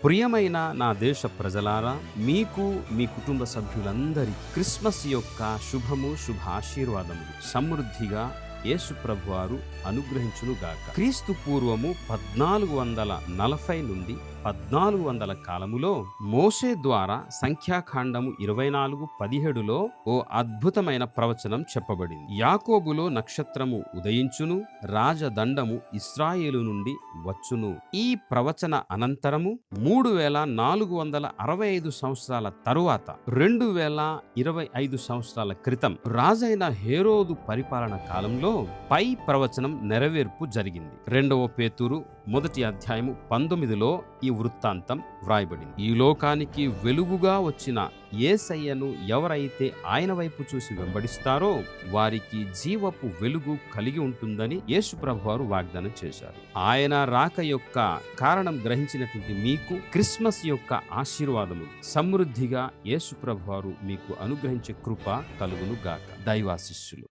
ప్రియమైన నా దేశ ప్రజలారా, మీకు మీ కుటుంబ సభ్యులందరికీ క్రిస్మస్ యొక్క శుభాశీర్వాదములు సమృద్ధిగా యేసు ప్రభువారు అనుగ్రహించునుగాక. క్రీస్తు పూర్వము 1440 నుండి 1400 కాలములో మోషే ద్వారా సంఖ్యాకాండము 24:17లో ఓ అద్భుతమైన ప్రవచనం చెప్పబడింది. యాకోబులో నక్షత్రము ఉదయించును, రాజదండము ఇశ్రాయేలు నుండి వచ్చును. ఈ ప్రవచన అనంతరము 3465 సంవత్సరాల తరువాత 2025 సంవత్సరాల క్రితం రాజైన హేరోదు పరిపాలన కాలంలో పై ప్రవచనం నెరవేర్పు జరిగింది. 2వ పేతురు 1వ అధ్యాయము 19లో ఈ వృత్తాంతం వ్రాయబడింది. ఈ లోకానికి వెలుగుగా వచ్చిన యేసయ్యను ఎవరైతే ఆయన వైపు చూసి వెంబడిస్తారో వారికి జీవపు వెలుగు కలిగి ఉంటుందని యేసు ప్రభువారు వాగ్దానం చేశారు. ఆయన రాక యొక్క కారణం గ్రహించినటువంటి మీకు క్రిస్మస్ యొక్క ఆశీర్వాదము సమృద్ధిగా యేసు ప్రభువారు మీకు అనుగ్రహించే కృప కలుగును గాక. దైవాశిస్సులు.